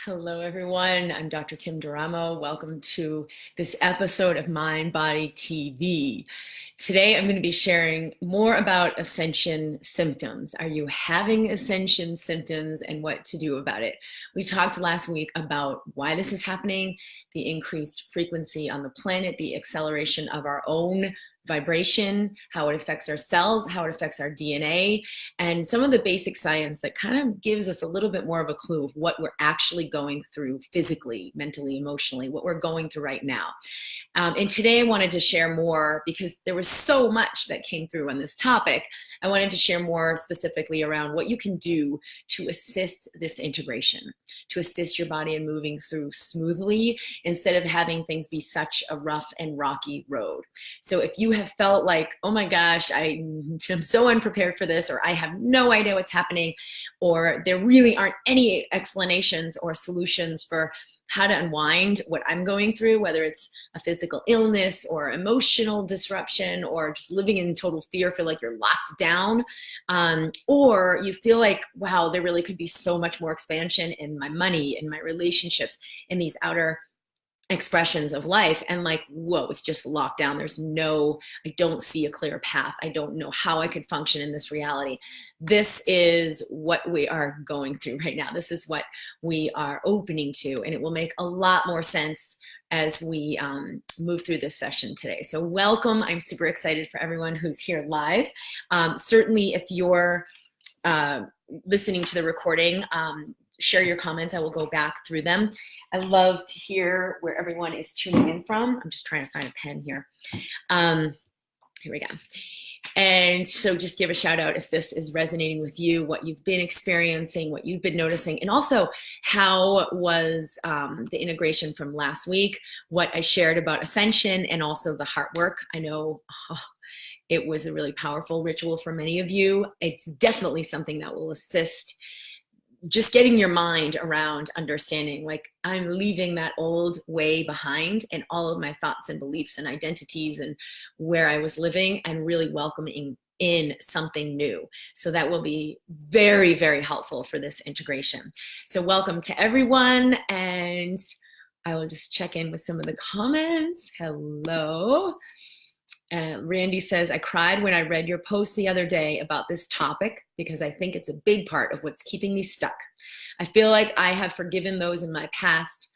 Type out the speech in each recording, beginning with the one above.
Hello, everyone. I'm Dr. Kim Duramo. Welcome to this episode of Mindbody TV. Today, I'm going to be sharing more about Ascension symptoms. Are you having Ascension symptoms and what to do about it? We talked last week about why this is happening, the increased frequency on the planet, the acceleration of our own vibration, how it affects our cells, how it affects our DNA, and some of the basic science that kind of gives us a little bit more of a clue of what we're actually going through physically, mentally, emotionally, what we're going through right now. And today I wanted to share more because there was so much that came through on this topic. I wanted to share more specifically around what you can do to assist this integration, to assist your body in moving through smoothly instead of having things be such a rough and rocky road. So if you have felt like, oh my gosh, I'm so unprepared for this, or I have no idea what's happening, or there really aren't any explanations or solutions for how to unwind what I'm going through, whether it's a physical illness or emotional disruption or just living in total fear, feel like you're locked down, or you feel like, wow, there really could be so much more expansion in my money, in my relationships, in these outer expressions of life, and like, whoa, it's just locked down. I don't see a clear path. I don't know how I could function in this reality. This is what we are going through right now. This is what we are opening to, and it will make a lot more sense as we move through this session today. So welcome. I'm super excited for everyone who's here live. Certainly if you're listening to the recording, share your comments. I will go back through them. I love to hear where everyone is tuning in from. I'm just trying to find a pen here. Here we go. And so just give a shout out if this is resonating with you, what you've been experiencing, what you've been noticing, and also how was the integration from last week, what I shared about Ascension, and also the heart work. I know it was a really powerful ritual for many of you. It's definitely something that will assist just getting your mind around understanding, like, I'm leaving that old way behind and all of my thoughts and beliefs and identities and where I was living, and really welcoming in something new. So that will be very, very helpful for this integration. So welcome to everyone. And I will just check in with some of the comments. Hello. Randy says, I cried when I read your post the other day about this topic because I think it's a big part of what's keeping me stuck. I feel like I have forgiven those in my past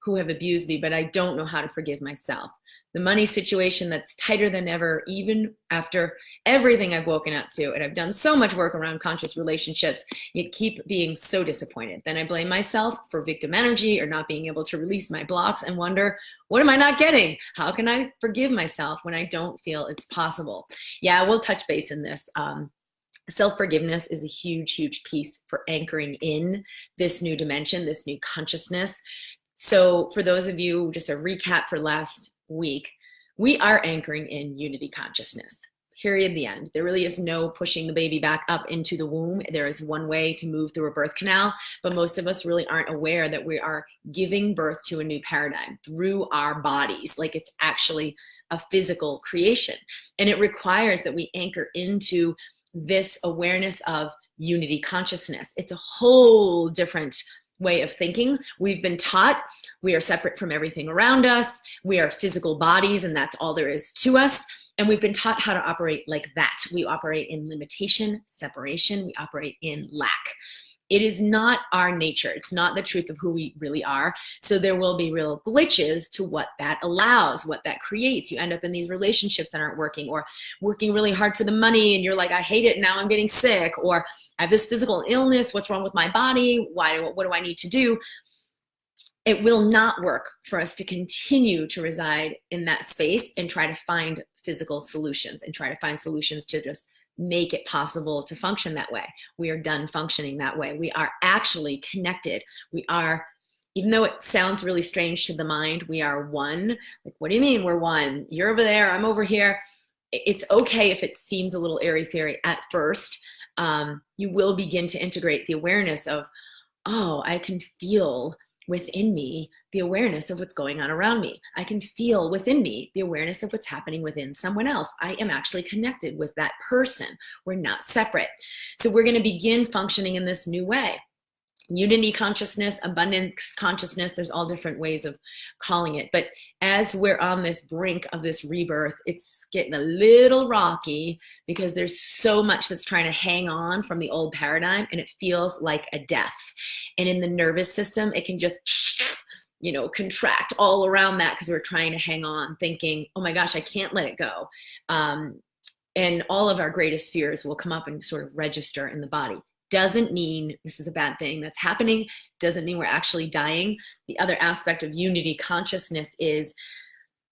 who have abused me, but I don't know how to forgive myself. The money situation that's tighter than ever, even after everything I've woken up to, and I've done so much work around conscious relationships, yet keep being so disappointed. Then I blame myself for victim energy or not being able to release my blocks and wonder, what am I not getting? How can I forgive myself when I don't feel it's possible? Yeah, we'll touch base in this. Self-forgiveness is a huge, huge piece for anchoring in this new dimension, this new consciousness. So for those of you, just a recap for last week, we are anchoring in unity consciousness. Period. The end. There really is no pushing the baby back up into the womb. There is one way to move through a birth canal, but most of us really aren't aware that we are giving birth to a new paradigm through our bodies. Like, it's actually a physical creation, and it requires that we anchor into this awareness of unity consciousness. It's a whole different way of thinking. We've been taught we are separate from everything around us. We are physical bodies, and that's all there is to us. And we've been taught how to operate like that. We operate in limitation, separation. We operate in lack. It is not our nature. It's not the truth of who we really are. So there will be real glitches to what that allows, what that creates. You end up in these relationships that aren't working, or working really hard for the money, and you're like, I hate it, now I'm getting sick, or I have this physical illness, what's wrong with my body? What do I need to do? It will not work for us to continue to reside in that space and try to find physical solutions and try to find solutions to just make it possible to function that way. We are done functioning that way. We are actually connected. We are, even though it sounds really strange to the mind, we are one. Like, what do you mean we're one? You're over there, I'm over here. It's okay if it seems a little airy-fairy at first. You will begin to integrate the awareness of, oh, I can feel within me the awareness of what's going on around me. I can feel within me the awareness of what's happening within someone else. I am actually connected with that person. We're not separate. So we're going to begin functioning in this new way. unity consciousness, abundance consciousness. There's all different ways of calling it. But as we're on this brink of this rebirth, it's getting a little rocky because there's so much that's trying to hang on from the old paradigm, and it feels like a death. And in the nervous system, it can just, contract all around that because we're trying to hang on, thinking, oh my gosh, I can't let it go. And all of our greatest fears will come up and sort of register in the body. Doesn't mean this is a bad thing that's happening. Doesn't mean we're actually dying. The other aspect of unity consciousness is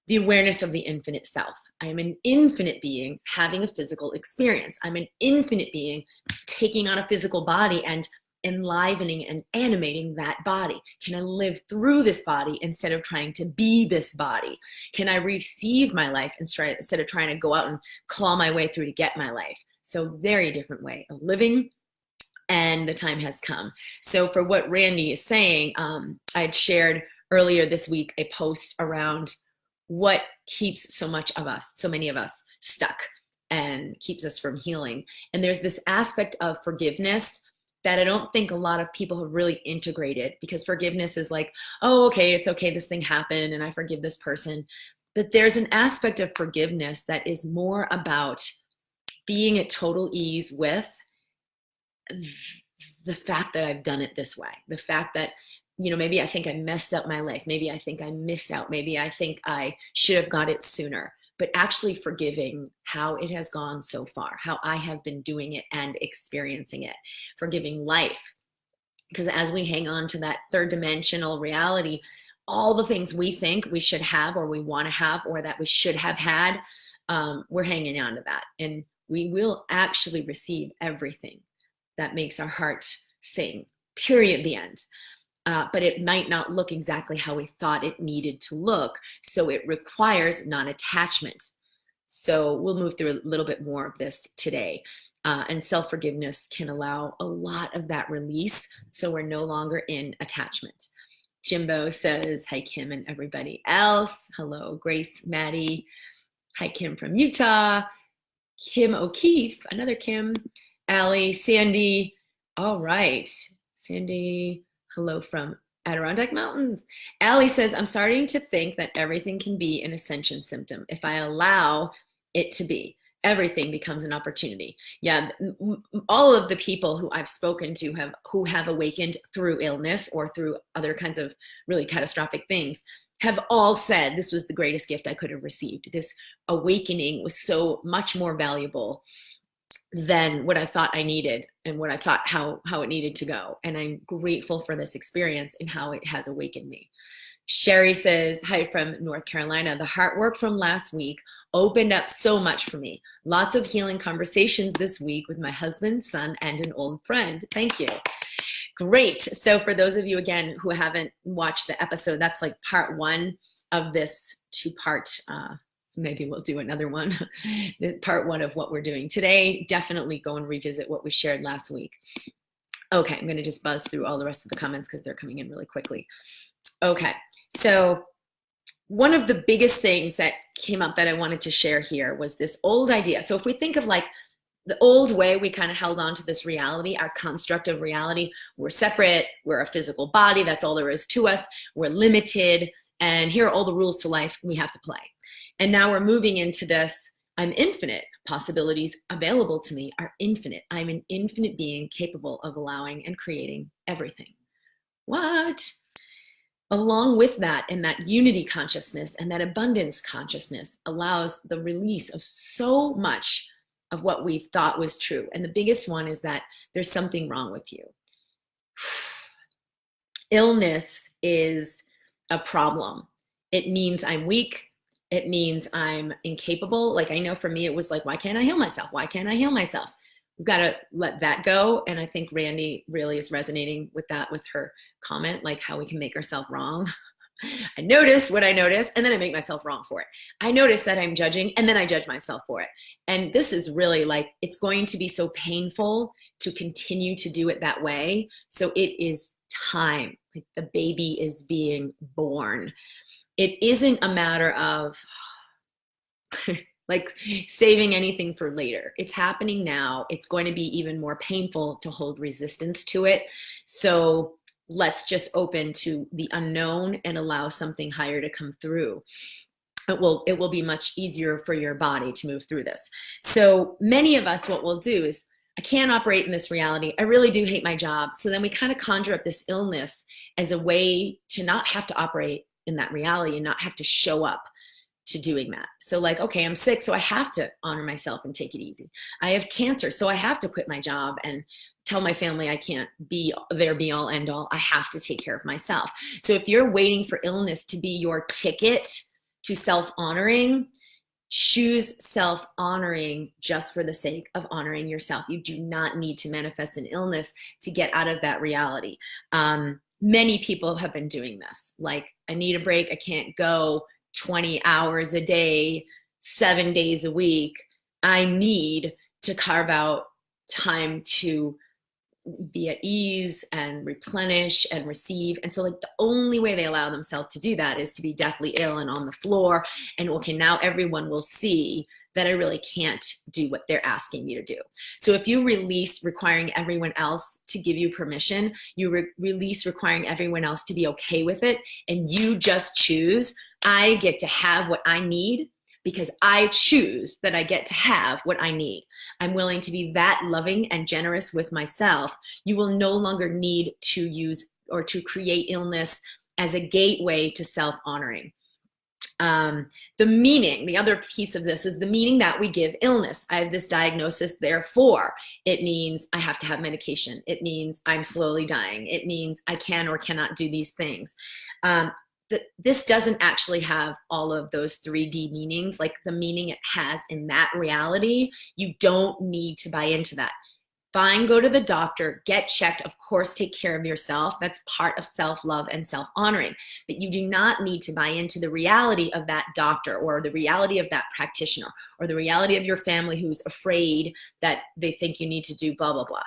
the awareness of the infinite self. I am an infinite being having a physical experience. I'm an infinite being taking on a physical body and enlivening and animating that body. Can I live through this body instead of trying to be this body? Can I receive my life instead of trying to go out and claw my way through to get my life? So very different way of living. And the time has come. So for what Randy is saying, I had shared earlier this week a post around what keeps so many of us stuck and keeps us from healing. And there's this aspect of forgiveness that I don't think a lot of people have really integrated, because forgiveness is like, oh, okay, it's okay, this thing happened and I forgive this person. But there's an aspect of forgiveness that is more about being at total ease with the fact that I've done it this way, the fact that, maybe I think I messed up my life. Maybe I think I missed out. Maybe I think I should have got it sooner, but actually forgiving how it has gone so far, how I have been doing it and experiencing it, forgiving life. Because as we hang on to that third dimensional reality, all the things we think we should have or we want to have or that we should have had, we're hanging on to that. And we will actually receive everything that makes our heart sing, period, the end. But it might not look exactly how we thought it needed to look. So it requires non-attachment. So we'll move through a little bit more of this today. And self-forgiveness can allow a lot of that release. So we're no longer in attachment. Jimbo says, hi, Kim and everybody else. Hello, Grace, Maddie. Hi, Kim from Utah. Kim O'Keefe, another Kim. Allie, Sandy, all right. Sandy, hello from Adirondack Mountains. Allie says, I'm starting to think that everything can be an ascension symptom. If I allow it to be, everything becomes an opportunity. Yeah, all of the people who I've spoken to who have awakened through illness or through other kinds of really catastrophic things have all said this was the greatest gift I could have received. This awakening was so much more valuable than what I thought I needed and what I thought how it needed to go. And I'm grateful for this experience and how it has awakened me. Sherry says, hi from North Carolina. The heart work from last week opened up so much for me. Lots of healing conversations this week with my husband, son, and an old friend. Thank you. Great. So for those of you, again, who haven't watched the episode, that's like part one of this two-part maybe we'll do another one, part one of what we're doing today. Definitely go and revisit what we shared last week. Okay, I'm going to just buzz through all the rest of the comments because they're coming in really quickly. Okay, so one of the biggest things that came up that I wanted to share here was this old idea. So if we think of like the old way we kind of held on to this reality, our construct of reality, we're separate, we're a physical body, that's all there is to us, we're limited, and here are all the rules to life we have to play. And now we're moving into this, I'm infinite. Possibilities available to me are infinite. I'm an infinite being capable of allowing and creating everything. What? Along with that, and that unity consciousness and that abundance consciousness allows the release of so much of what we thought was true. And the biggest one is that there's something wrong with you. Illness is a problem. It means I'm weak. It means I'm incapable. Like I know for me, it was like, why can't I heal myself? Why can't I heal myself? We've got to let that go. And I think Randy really is resonating with that, with her comment, like how we can make ourselves wrong. I notice what I notice, and then I make myself wrong for it. I notice that I'm judging, and then I judge myself for it. And this is really like, it's going to be so painful to continue to do it that way. So it is time. Like the baby is being born. It isn't a matter of, like saving anything for later. It's happening now. It's going to be even more painful to hold resistance to it. So let's just open to the unknown and allow something higher to come through. It will be much easier for your body to move through this. So many of us, what we'll do is, I can't operate in this reality. I really do hate my job. So then we kind of conjure up this illness as a way to not have to operate in that reality and not have to show up to doing that. So like, okay, I'm sick, so I have to honor myself and take it easy. I have cancer, so I have to quit my job and tell my family I can't be their be all end all. I have to take care of myself. So if you're waiting for illness to be your ticket to self-honoring, choose self-honoring just for the sake of honoring yourself. You do not need to manifest an illness to get out of that reality. Many people have been doing this. Like, I need a break. I can't go 20 hours a day, 7 days a week. I need to carve out time to be at ease and replenish and receive. And so like the only way they allow themselves to do that is to be deathly ill and on the floor. And okay, now everyone will see that I really can't do what they're asking me to do. So if you release requiring everyone else to give you permission, you release requiring everyone else to be okay with it, and you just choose, I get to have what I need because I choose that I get to have what I need. I'm willing to be that loving and generous with myself. You will no longer need to use or to create illness as a gateway to self-honoring. The meaning, the other piece of this is the meaning that we give illness. I have this diagnosis, therefore it means I have to have medication. It means I'm slowly dying. It means I can or cannot do these things. This doesn't actually have all of those 3D meanings, like the meaning it has in that reality. You don't need to buy into that. Fine, go to the doctor, get checked, of course, take care of yourself. That's part of self-love and self-honoring. But you do not need to buy into the reality of that doctor or the reality of that practitioner or the reality of your family who's afraid that they think you need to do blah, blah, blah.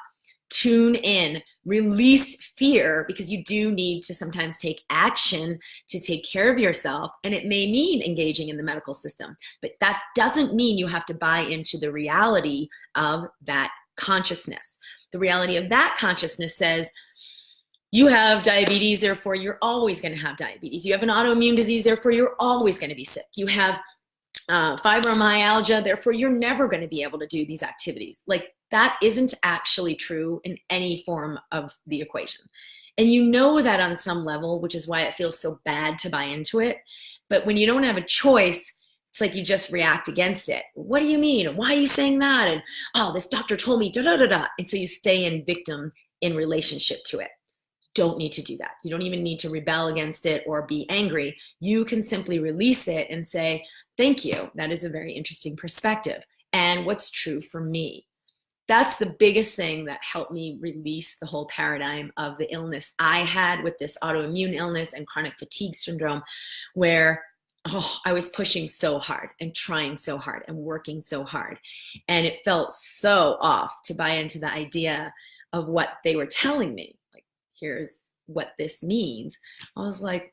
Tune in, release fear, because you do need to sometimes take action to take care of yourself. And it may mean engaging in the medical system, but that doesn't mean you have to buy into the reality of that consciousness. The reality of that consciousness says, you have diabetes, therefore you're always going to have diabetes. You have an autoimmune disease, therefore you're always going to be sick. You have fibromyalgia, therefore you're never going to be able to do these activities. Like, that isn't actually true in any form of the equation. And you know that on some level, which is why it feels so bad to buy into it. But when you don't have a choice, it's like you just react against it. What do you mean? Why are you saying that? And, oh, this doctor told me, da da da da. And so you stay in victim in relationship to it. Don't need to do that. You don't even need to rebel against it or be angry. You can simply release it and say, thank you. That is a very interesting perspective. And what's true for me? That's the biggest thing that helped me release the whole paradigm of the illness I had with this autoimmune illness and chronic fatigue syndrome, where I was pushing so hard and trying so hard and working so hard. And it felt so off to buy into the idea of what they were telling me. Like, here's what this means. I was like,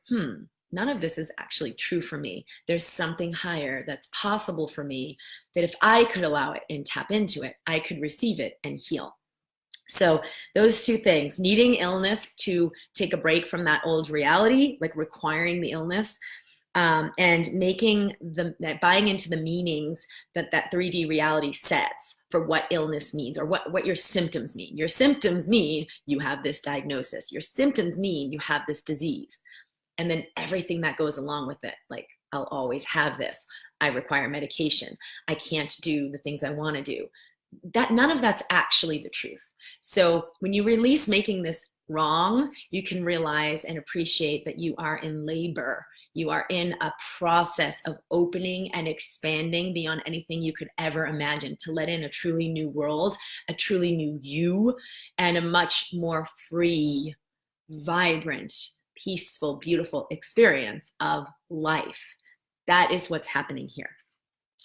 none of this is actually true for me. There's something higher that's possible for me, that if I could allow it and tap into it, I could receive it and heal. So those two things, needing illness to take a break from that old reality, like requiring the illness, and buying into the meanings that 3D reality sets for what illness means, or what your symptoms mean. Your symptoms mean you have this diagnosis. Your symptoms mean you have this disease. And then everything that goes along with it, like, I'll always have this. I require medication. I can't do the things I want to do. That none of that's actually the truth. So when you release making this wrong, you can realize and appreciate that you are in labor. You are in a process of opening and expanding beyond anything you could ever imagine, to let in a truly new world, a truly new you, and a much more free, vibrant, peaceful, beautiful experience of life. That is what's happening here.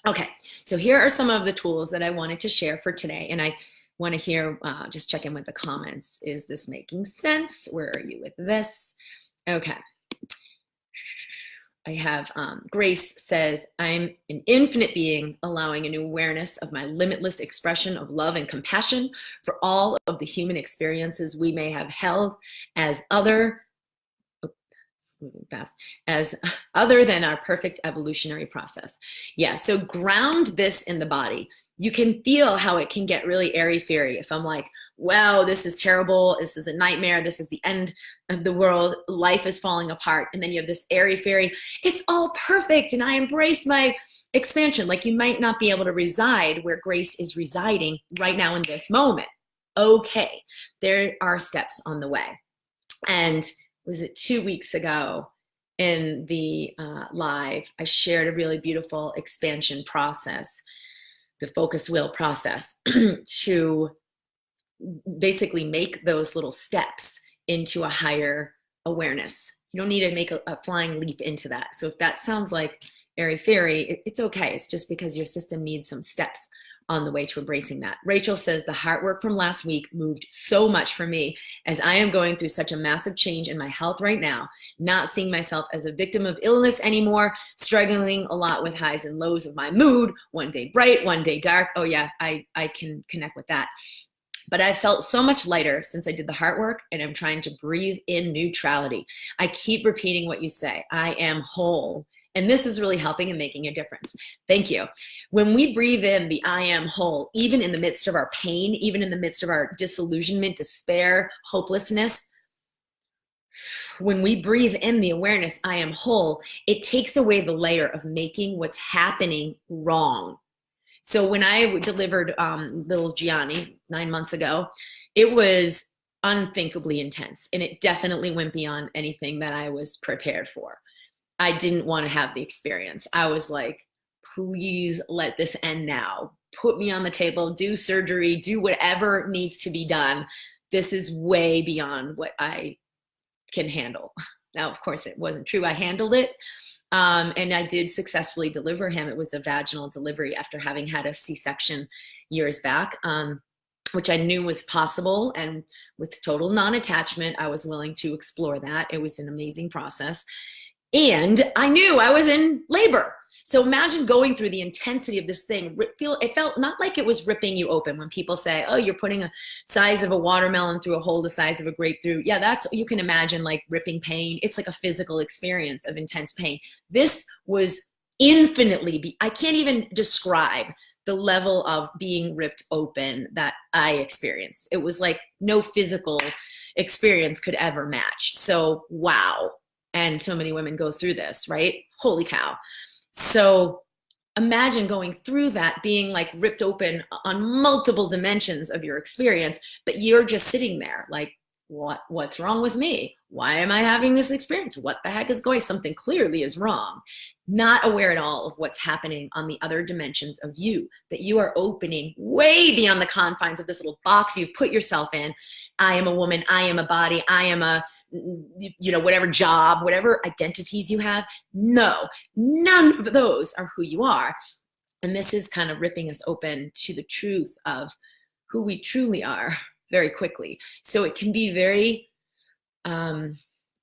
Okay, so here are some of the tools that I wanted to share for today. And I want to hear, just check in with the comments. Is this making sense? Where are you with this? Okay. I have Grace says, I'm an infinite being allowing a new awareness of my limitless expression of love and compassion for all of the human experiences we may have held as other, moving fast, as other than our perfect evolutionary process. Yeah, so ground this in the body. You can feel how it can get really airy-fairy. If I'm like, wow, this is terrible, this is a nightmare, this is the end of the world, life is falling apart, and then you have this airy-fairy, it's all perfect, and I embrace my expansion. Like, you might not be able to reside where Grace is residing right now in this moment. Okay, there are steps on the way. And was it 2 weeks ago in the live, I shared a really beautiful expansion process, the focus wheel process, to basically make those little steps into a higher awareness. You don't need to make a flying leap into that. So if that sounds like airy-fairy, it's okay. It's just because your system needs some steps on the way to embracing that. Rachel says, the heart work from last week moved so much for me as I am going through such a massive change in my health right now, not seeing myself as a victim of illness anymore, struggling a lot with highs and lows of my mood, one day bright, one day dark. Oh yeah, I can connect with that. But I felt so much lighter since I did the heart work, and I'm trying to breathe in neutrality. I keep repeating what you say. I am whole. And this is really helping and making a difference. Thank you. When we breathe in the I am whole, even in the midst of our pain, even in the midst of our disillusionment, despair, hopelessness, when we breathe in the awareness, I am whole, it takes away the layer of making what's happening wrong. So when I delivered little Gianni 9 months ago, it was unthinkably intense. And it definitely went beyond anything that I was prepared for. I didn't want to have the experience. I was like, please let this end now. Put me on the table, do surgery, do whatever needs to be done. This is way beyond what I can handle. Now, of course, it wasn't true. I handled it. And I did successfully deliver him. It was a vaginal delivery after having had a C-section years back, which I knew was possible. And with total non-attachment, I was willing to explore that. It was an amazing process. And I knew I was in labor. So imagine going through the intensity of this thing. It felt not like it was ripping you open when people say, oh, you're putting a size of a watermelon through a hole the size of a grapefruit. Yeah, that's, you can imagine like ripping pain. It's like a physical experience of intense pain. This was infinitely, I can't even describe the level of being ripped open that I experienced. It was like no physical experience could ever match. So, wow. And so many women go through this, right? Holy cow. So imagine going through that, being like ripped open on multiple dimensions of your experience, but you're just sitting there like, what's wrong with me? Why am I having this experience? What the heck is going? Something clearly is wrong. Not aware at all of what's happening on the other dimensions of you, that you are opening way beyond the confines of this little box you've put yourself in. I am a woman, I am a body, I am a, whatever job, whatever identities you have. No, none of those are who you are. And this is kind of ripping us open to the truth of who we truly are very quickly. So it can be very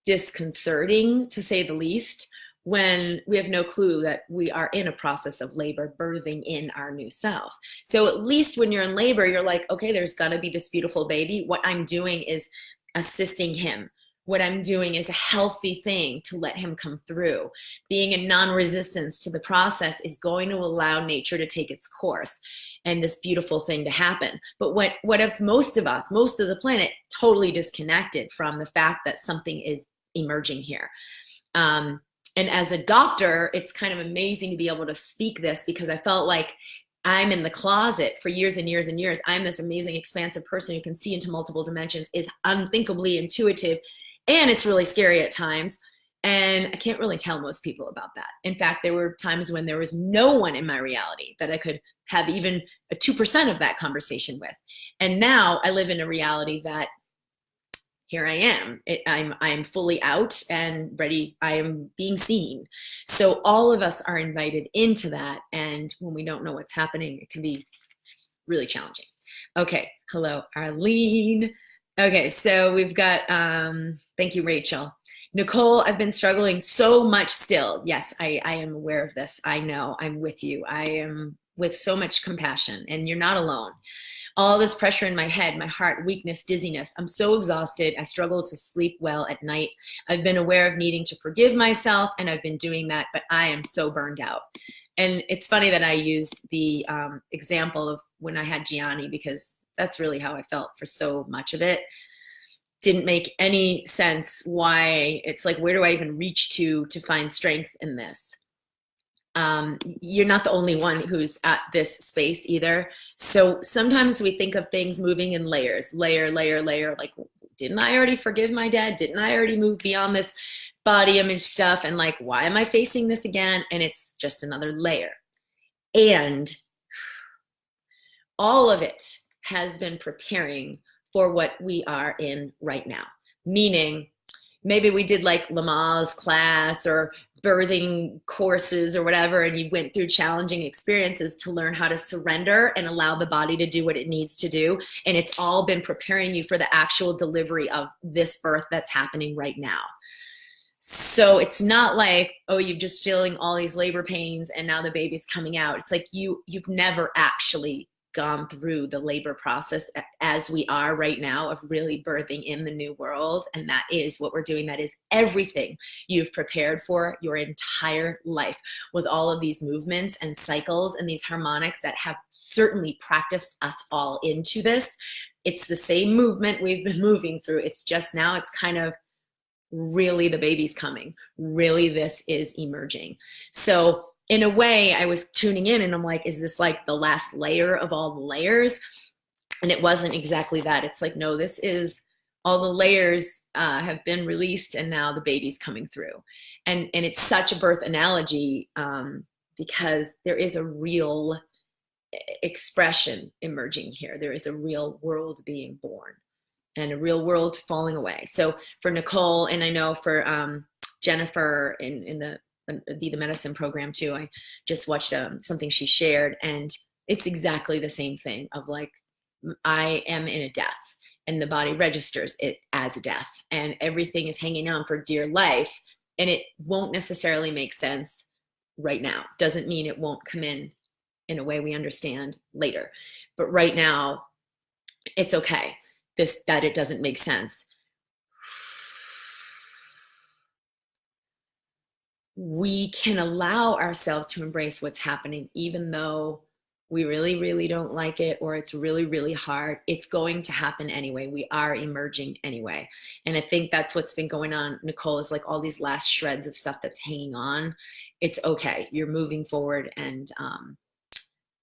disconcerting, to say the least, when we have no clue that we are in a process of labor, birthing in our new self. So at least when you're in labor, you're like, okay, there's got to be this beautiful baby. What I'm doing is assisting him. What I'm doing is a healthy thing to let him come through. Being in non-resistance to the process is going to allow nature to take its course and this beautiful thing to happen. But what if most of us, most of the planet, totally disconnected from the fact that something is emerging here? And as a doctor, it's kind of amazing to be able to speak this, because I felt like I'm in the closet for years and years and years. I'm this amazing, expansive person who can see into multiple dimensions, is unthinkably intuitive, and it's really scary at times. And I can't really tell most people about that. In fact, there were times when there was no one in my reality that I could have even a 2% of that conversation with. And now I live in a reality that here I am. I'm fully out and ready. I am being seen. So all of us are invited into that. And when we don't know what's happening, it can be really challenging. Okay. Hello, Arlene. Okay. So we've got, thank you, Rachel. Nicole, I've been struggling so much still. Yes, I am aware of this. I know. I'm with you. I am with so much compassion, and you're not alone. All this pressure in my head, my heart, weakness, dizziness. I'm so exhausted. I struggle to sleep well at night. I've been aware of needing to forgive myself, and I've been doing that, but I am so burned out. And it's funny that I used the example of when I had Gianni, because that's really how I felt for so much of it. Didn't make any sense why. It's like, where do I even reach to find strength in this? You're not the only one who's at this space either. So sometimes we think of things moving in layers, layer, layer, layer. Like, didn't I already forgive my dad? Didn't I already move beyond this body image stuff? And like, why am I facing this again? And it's just another layer. And all of it has been preparing for what we are in right now. Meaning, maybe we did like Lamaze class or birthing courses or whatever, and you went through challenging experiences to learn how to surrender and allow the body to do what it needs to do. And it's all been preparing you for the actual delivery of this birth that's happening right now. So it's not like, oh, you're just feeling all these labor pains and now the baby's coming out. It's like you've never actually gone through the labor process as we are right now of really birthing in the new world. And that is what we're doing. That is everything you've prepared for your entire life, with all of these movements and cycles and these harmonics that have certainly practiced us all into this. It's the same movement we've been moving through. It's just now it's kind of really the baby's coming. Really, this is emerging. So in a way, I was tuning in and I'm like, is this like the last layer of all the layers? And it wasn't exactly that. It's like, no, this is all the layers have been released and now the baby's coming through. And it's such a birth analogy because there is a real expression emerging here. There is a real world being born and a real world falling away. So for Nicole, and I know for Jennifer in the Be the Medicine program too, I just watched something she shared, and it's exactly the same thing of like, I am in a death and the body registers it as a death and everything is hanging on for dear life, and it won't necessarily make sense right now. Doesn't mean it won't come in a way we understand later, but right now it's okay that it doesn't make sense. We can allow ourselves to embrace what's happening, even though we really, really don't like it, or it's really, really hard. It's going to happen anyway. We are emerging anyway. And I think that's what's been going on, Nicole, is like all these last shreds of stuff that's hanging on. It's okay. You're moving forward, and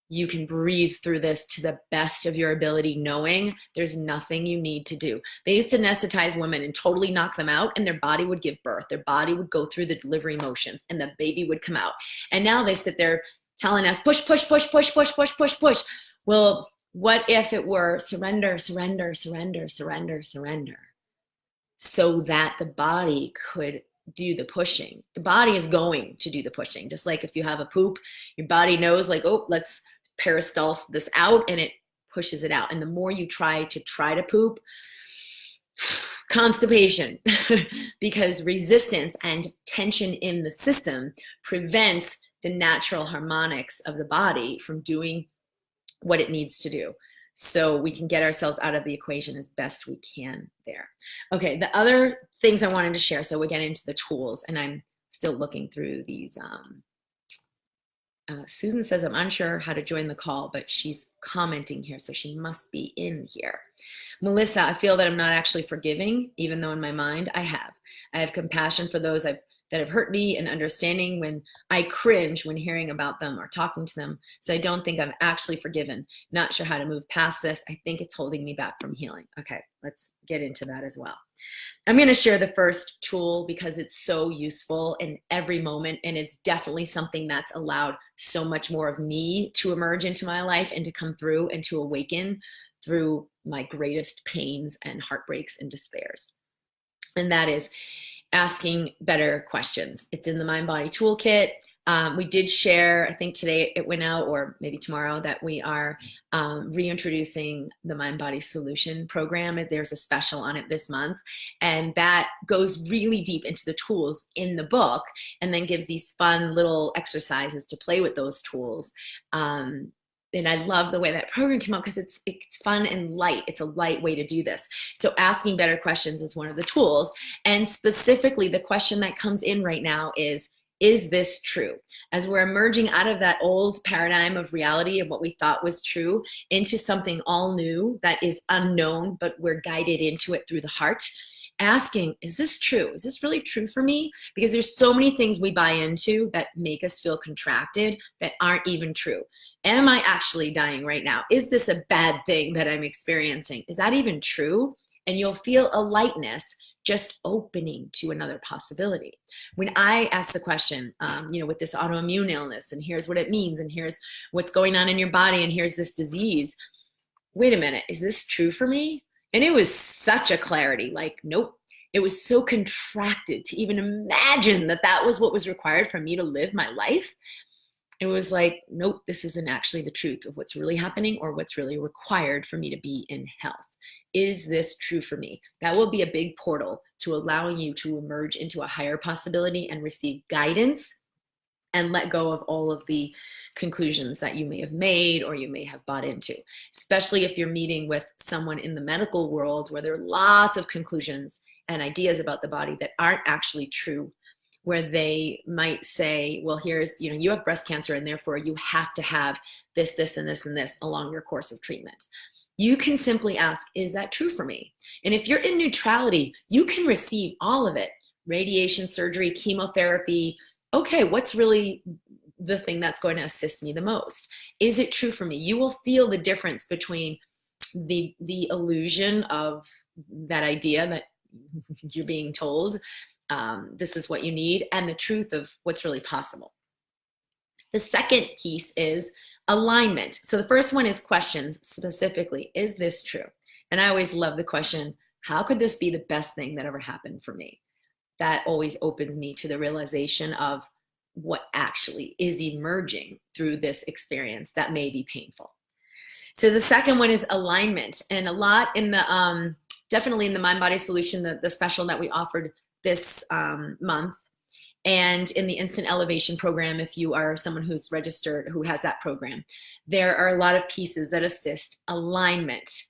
you can breathe through this to the best of your ability, knowing there's nothing you need to do. They used to anesthetize women and totally knock them out, and their body would give birth. Their body would go through the delivery motions, and the baby would come out. And now they sit there telling us, push, push, push, push, push, push, push, push. Well, what if it were surrender, surrender, surrender, surrender, surrender, so that the body could do the pushing? The body is going to do the pushing. Just like if you have a poop, your body knows like, oh, let's peristalse this out, and it pushes it out. And the more you try to poop, constipation, because resistance and tension in the system prevents the natural harmonics of the body from doing what it needs to do. So we can get ourselves out of the equation as best we can there. Okay, the other things I wanted to share, so we get into the tools, and I'm still looking through these. Susan says, I'm unsure how to join the call, but she's commenting here, so she must be in here. Melissa, I feel that I'm not actually forgiving, even though in my mind I have. I have compassion for those that have hurt me, and understanding when I cringe when hearing about them or talking to them. So I don't think I've actually forgiven. Not sure how to move past this. I think it's holding me back from healing. Okay, let's get into that as well. I'm going to share the first tool because it's so useful in every moment, and it's definitely something that's allowed so much more of me to emerge into my life and to come through and to awaken through my greatest pains and heartbreaks and despairs. And that is asking better questions. It's in the Mindbody toolkit. We did share, I think today it went out, or maybe tomorrow, that we are reintroducing the Mindbody Solution program. There's a special on it this month, and that goes really deep into the tools in the book and then gives these fun little exercises to play with those tools. And I love the way that program came out because it's fun and light. It's a light way to do this. So asking better questions is one of the tools. And specifically, the question that comes in right now is this true? As we're emerging out of that old paradigm of reality of what we thought was true into something all new that is unknown, but we're guided into it through the heart. Asking, is this true? Is this really true for me? Because there's so many things we buy into that make us feel contracted that aren't even true. Am I actually dying right now? Is this a bad thing that I'm experiencing? Is that even true? And you'll feel a lightness just opening to another possibility. When I ask the question, with this autoimmune illness, and here's what it means, and here's what's going on in your body, and here's this disease, wait a minute, is this true for me? And it was such a clarity, like, nope. It was so contracted to even imagine that that was what was required for me to live my life. It was like, nope, this isn't actually the truth of what's really happening or what's really required for me to be in health. Is this true for me? That will be a big portal to allowing you to emerge into a higher possibility and receive guidance and let go of all of the conclusions that you may have made or you may have bought into, especially if you're meeting with someone in the medical world where there are lots of conclusions and ideas about the body that aren't actually true, where they might say, well, here's, you have breast cancer and therefore you have to have this, this, and this, and this along your course of treatment. You can simply ask, is that true for me? And if you're in neutrality, you can receive all of it. Radiation, surgery, chemotherapy. Okay, what's really the thing that's going to assist me the most? Is it true for me? You will feel the difference between the illusion of that idea that you're being told this is what you need and the truth of what's really possible. The second piece is alignment. So the first one is questions, specifically, is this true? And I always love the question, how could this be the best thing that ever happened for me? That always opens me to the realization of what actually is emerging through this experience that may be painful. So the second one is alignment. And a lot in the, definitely in the Mindbody Solution, the special that we offered this month, and in the Instant Elevation program, if you are someone who's registered, who has that program, there are a lot of pieces that assist alignment.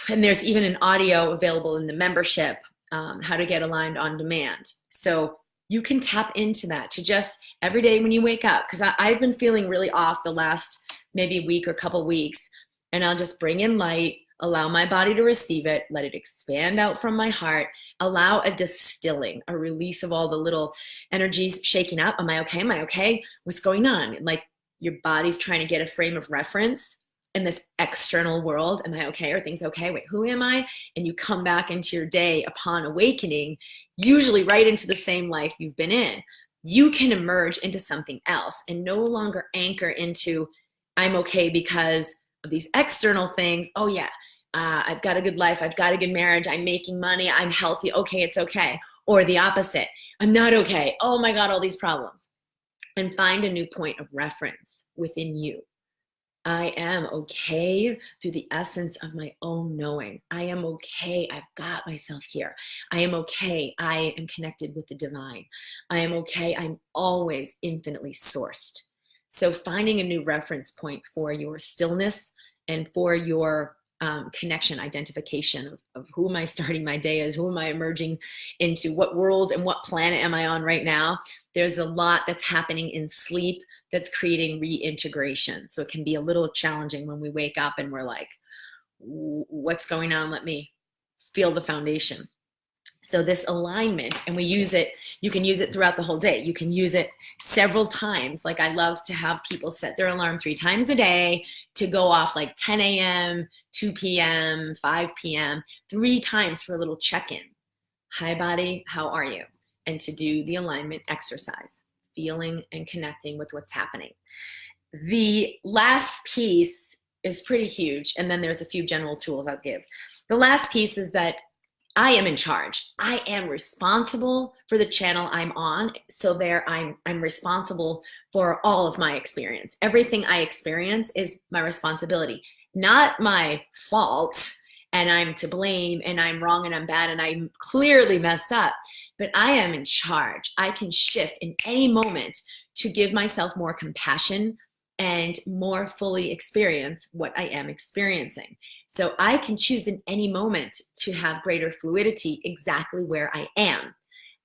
And there's even an audio available in the membership, how to get aligned on demand. So you can tap into that to just every day when you wake up, because I've been feeling really off the last maybe week or couple weeks, and I'll just bring in light, allow my body to receive it, let it expand out from my heart, allow a distilling, a release of all the little energies shaking up. Am I okay? Am I okay? What's going on? Like your body's trying to get a frame of reference in this external world. Am I okay? Are things okay? Wait, who am I? And you come back into your day upon awakening, usually right into the same life you've been in. You can emerge into something else and no longer anchor into, I'm okay because of these external things. Oh yeah, I've got a good life. I've got a good marriage. I'm making money. I'm healthy. Okay, it's okay. Or the opposite. I'm not okay. Oh my God, all these problems. And find a new point of reference within you. I am okay through the essence of my own knowing. I am okay. I've got myself here. I am okay. I am connected with the divine. I am okay. I'm always infinitely sourced. So finding a new reference point for your stillness and for your connection, identification of who am I starting my day as, who am I emerging into, what world and what planet am I on right now. There's a lot that's happening in sleep that's creating reintegration. So it can be a little challenging when we wake up and we're like, what's going on? Let me feel the foundation. So this alignment, and we use it, you can use it throughout the whole day. You can use it several times. Like I love to have people set their alarm 3 times a day to go off like 10 a.m., 2 p.m., 5 p.m., 3 times for a little check-in. Hi body, how are you? And to do the alignment exercise, feeling and connecting with what's happening. The last piece is pretty huge, and then there's a few general tools I'll give. The last piece is that I am in charge. I am responsible for the channel I'm on. So there I'm responsible for all of my experience. Everything I experience is my responsibility, not my fault. And I'm to blame and I'm wrong and I'm bad and I'm clearly messed up. But I am in charge. I can shift in any moment to give myself more compassion and more fully experience what I am experiencing. So I can choose in any moment to have greater fluidity exactly where I am.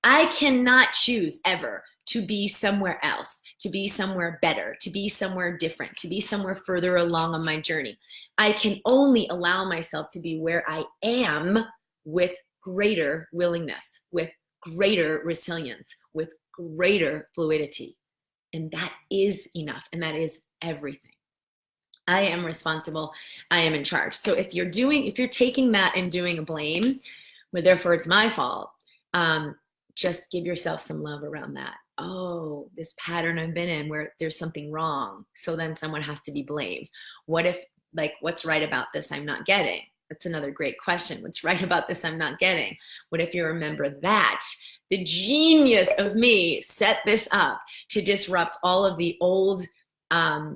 I cannot choose ever to be somewhere else, to be somewhere better, to be somewhere different, to be somewhere further along on my journey. I can only allow myself to be where I am with greater willingness, with greater resilience, with greater fluidity. And that is enough, and that is everything. I am responsible. I am in charge. So if you're taking that and doing a blame, well, therefore it's my fault, just give yourself some love around that. Oh, this pattern I've been in where there's something wrong, so then someone has to be blamed. What if, like, what's right about this I'm not getting? That's another great question. What's right about this I'm not getting? What if you remember that? The genius of me set this up to disrupt all of the old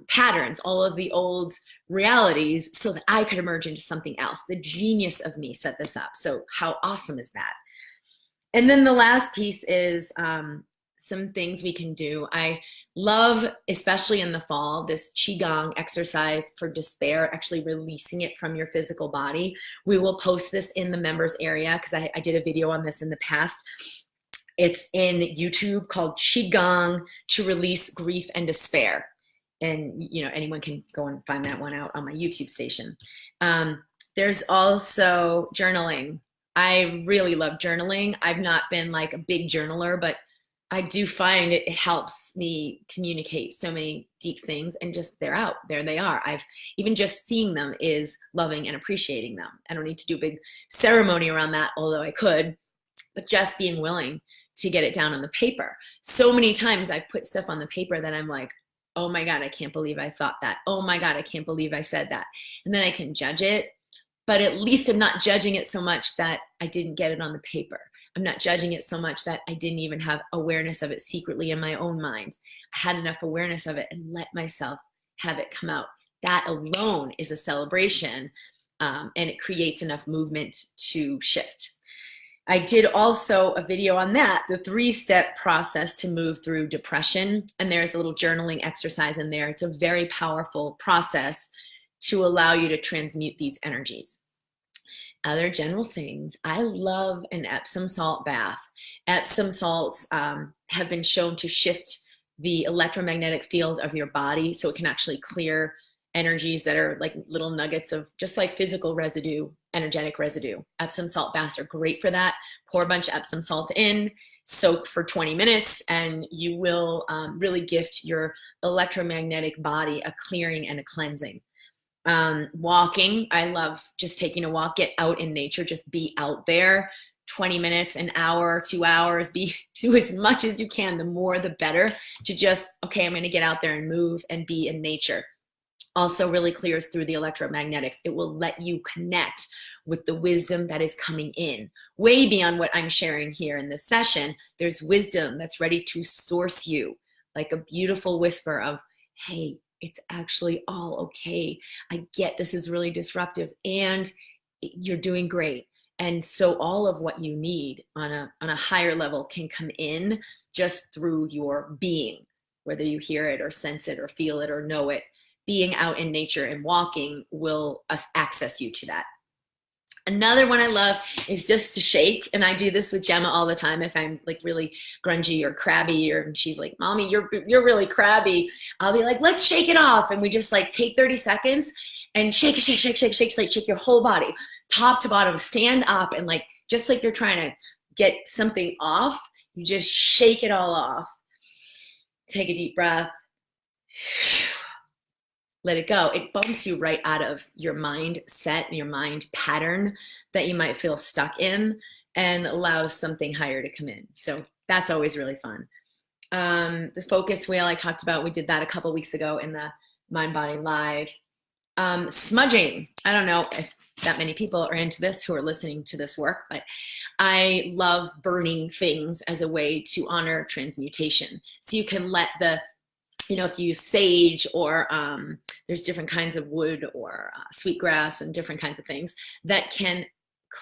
patterns, all of the old realities, so that I could emerge into something else. The genius of me set this up. So how awesome is that? And then the last piece is some things we can do. I love, especially in the fall, this Qigong exercise for despair, actually releasing it from your physical body. We will post this in the members area because I did a video on this in the past. It's in YouTube called Qigong to release grief and despair. And anyone can go and find that one out on my YouTube station. There's also journaling. I really love journaling. I've not been like a big journaler, but I do find it helps me communicate so many deep things, and just they're out there. They are. I've even just seeing them is loving and appreciating them. I don't need to do a big ceremony around that, although I could, but just being willing to get it down on the paper. So many times I've put stuff on the paper that I'm like, oh my God, I can't believe I thought that. Oh my God, I can't believe I said that. And then I can judge it, but at least I'm not judging it so much that I didn't get it on the paper. I'm not judging it so much that I didn't even have awareness of it secretly in my own mind. I had enough awareness of it and let myself have it come out. That alone is a celebration, and it creates enough movement to shift. I did also a video on that, the 3-step process to move through depression. And there's a little journaling exercise in there. It's a very powerful process to allow you to transmute these energies. Other general things, I love an Epsom salt bath. Epsom salts have been shown to shift the electromagnetic field of your body, so it can actually clear energies that are like little nuggets of just like physical residue, energetic residue. Epsom salt baths are great for that. Pour a bunch of Epsom salt in, soak for 20 minutes, and you will really gift your electromagnetic body a clearing and a cleansing. Walking, I love just taking a walk, get out in nature, just be out there. 20 minutes, an hour, 2 hours, do as much as you can. The more, the better, to just, okay, I'm going to get out there and move and be in nature. Also really clears through the electromagnetics. It will let you connect with the wisdom that is coming in. Way beyond what I'm sharing here in this session, there's wisdom that's ready to source you, like a beautiful whisper of, hey, it's actually all okay. I get this is really disruptive and you're doing great. And so all of what you need on a higher level can come in just through your being, whether you hear it or sense it or feel it or know it. Being out in nature and walking will access you to that. Another one I love is just to shake. And I do this with Gemma all the time. If I'm like really grungy or crabby, or she's like, Mommy, you're really crabby, I'll be like, let's shake it off. And we just like take 30 seconds and shake, shake your whole body, top to bottom, stand up. And like, just like you're trying to get something off, you just shake it all off. Take a deep breath. Let it go. It bumps you right out of your mindset, your mind pattern that you might feel stuck in, and allows something higher to come in. So that's always really fun. The focus wheel I talked about, we did that a couple weeks ago in the Mindbody Live. Smudging. I don't know if that many people are into this who are listening to this work, but I love burning things as a way to honor transmutation. So you can let the, if you use sage or there's different kinds of wood or sweetgrass and different kinds of things that can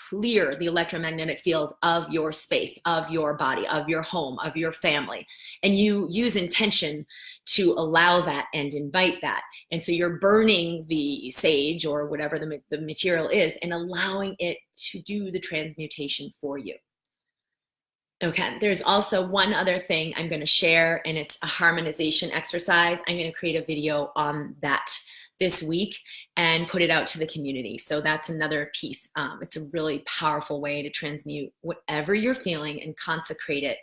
clear the electromagnetic field of your space, of your body, of your home, of your family. And you use intention to allow that and invite that. And so you're burning the sage or whatever the material is and allowing it to do the transmutation for you. Okay, there's also one other thing I'm going to share, and it's a harmonization exercise. I'm going to create a video on that this week and put it out to the community. So that's another piece. It's a really powerful way to transmute whatever you're feeling and consecrate it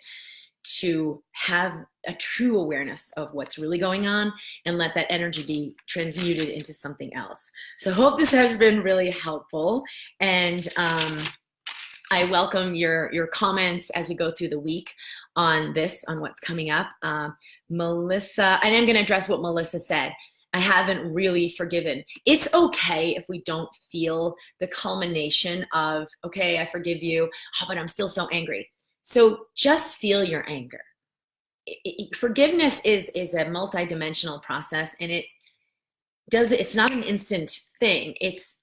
to have a true awareness of what's really going on and let that energy be transmuted into something else. So I hope this has been really helpful, and I welcome your comments as we go through the week on this, on what's coming up. Melissa, and I'm going to address what Melissa said. I haven't really forgiven. It's okay if we don't feel the culmination of, okay, I forgive you, but I'm still so angry. So just feel your anger. Forgiveness is a multidimensional process, and it's not an instant thing. It's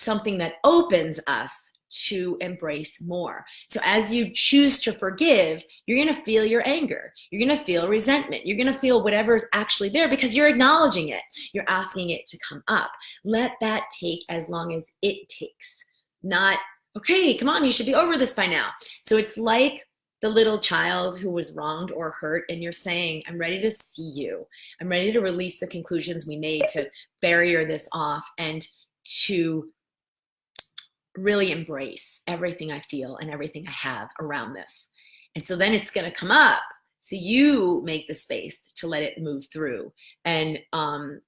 something that opens us to embrace more. So as you choose to forgive, you're going to feel your anger. You're going to feel resentment. You're going to feel whatever's actually there because you're acknowledging it. You're asking it to come up. Let that take as long as it takes. Not, okay, come on, you should be over this by now. So it's like the little child who was wronged or hurt, and you're saying, I'm ready to see you. I'm ready to release the conclusions we made, to barrier this off, and to really embrace everything I feel and everything I have around this. And so then it's going to come up. So you make the space to let it move through, and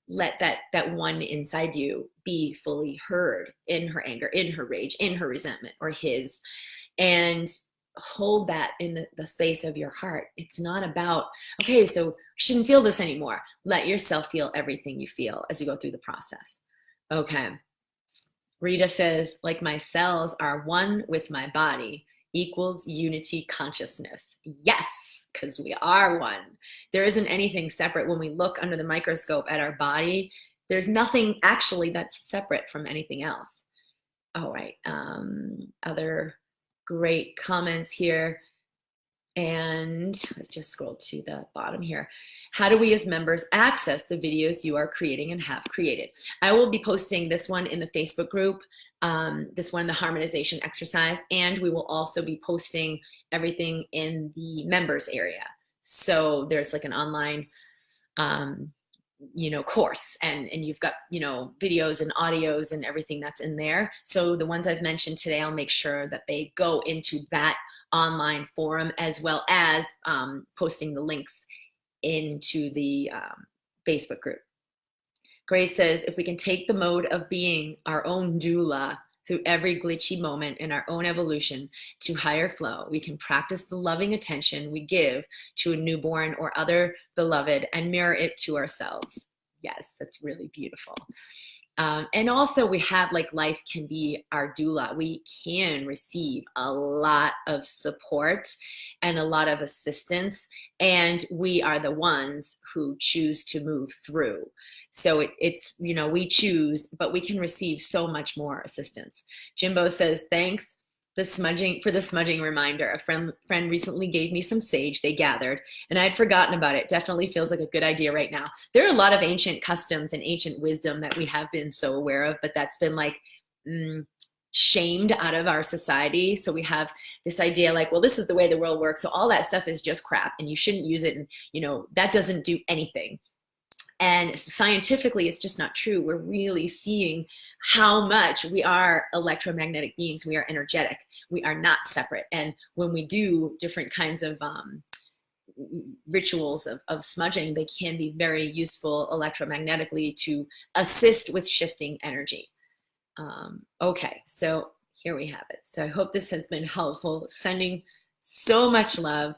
let that one inside you be fully heard in her anger, in her rage, in her resentment, or his, and hold that in the space of your heart. It's not about, okay, so you shouldn't feel this anymore. Let yourself feel everything you feel as you go through the process. Okay. Rita says, like my cells are one with my body equals unity consciousness. Yes, because we are one. There isn't anything separate. When we look under the microscope at our body, there's nothing actually that's separate from anything else. All right. Other great comments here. And let's just scroll to the bottom here. How do we as members access the videos you are creating and have created? I will be posting this one in the Facebook group, this one, the harmonization exercise, and we will also be posting everything in the members area. So there's like an online course, and you've got, videos and audios and everything that's in there. So the ones I've mentioned today, I'll make sure that they go into that online forum, as well as posting the links into the Facebook group. Grace says, if we can take the mode of being our own doula through every glitchy moment in our own evolution to higher flow, we can practice the loving attention we give to a newborn or other beloved and mirror it to ourselves. Yes, that's really beautiful. And also we have, like, life can be our doula. We can receive a lot of support and a lot of assistance, and we are the ones who choose to move through. So it's, we choose, but we can receive so much more assistance. Jimbo says, thanks for the smudging reminder. A friend recently gave me some sage they gathered, and I'd forgotten about it. Definitely feels like a good idea right now. There are a lot of ancient customs and ancient wisdom that we have been so aware of, but that's been like shamed out of our society. So we have this idea like, well, this is the way the world works, so all that stuff is just crap and you shouldn't use it, and that doesn't do anything. And scientifically, it's just not true. We're really seeing how much we are electromagnetic beings. We are energetic. We are not separate. And when we do different kinds of rituals of smudging, they can be very useful electromagnetically to assist with shifting energy. Okay, so here we have it. So I hope this has been helpful. Sending so much love.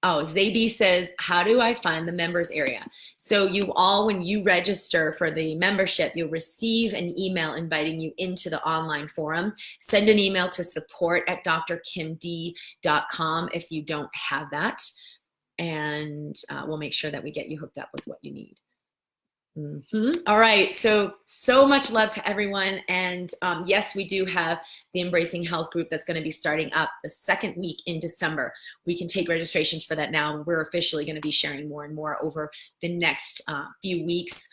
Oh, Zabi says, how do I find the members area? So you all, when you register for the membership, you'll receive an email inviting you into the online forum. Send an email to support@drkimd.com if you don't have that. And we'll make sure that we get you hooked up with what you need. All right, so much love to everyone. And yes, we do have the Embracing Health group that's going to be starting up the second week in December. We can take registrations for that now. We're officially going to be sharing more and more over the next few weeks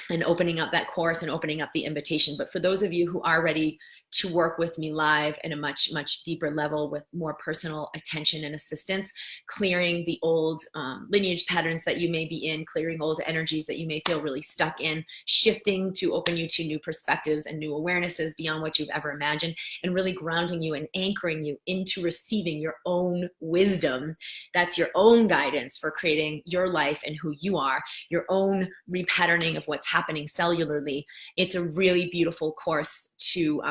and opening up that course and opening up the invitation. But for those of you who are ready to work with me live at a much, much deeper level with more personal attention and assistance, clearing the old lineage patterns that you may be in, clearing old energies that you may feel really stuck in, shifting to open you to new perspectives and new awarenesses beyond what you've ever imagined, and really grounding you and anchoring you into receiving your own wisdom. That's your own guidance for creating your life and who you are, your own repatterning of what's happening cellularly. It's a really beautiful course to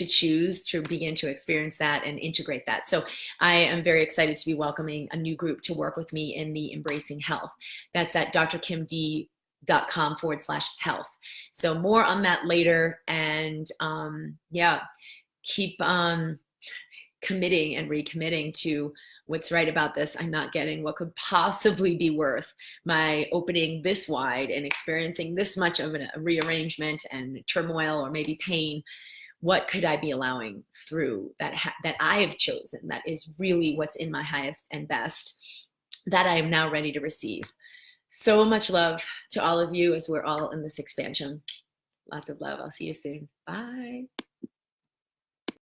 choose to begin to experience that and integrate that. So I am very excited to be welcoming a new group to work with me in the Embracing Health. That's at drkimd.com/health. So more on that later. And yeah, keep committing and recommitting to what's right about this. I'm not getting what could possibly be worth my opening this wide and experiencing this much of a rearrangement and turmoil or maybe pain. What could I be allowing through that I have chosen, that is really what's in my highest and best, that I am now ready to receive. So much love to all of you as we're all in this expansion. Lots of love. I'll see you soon. Bye.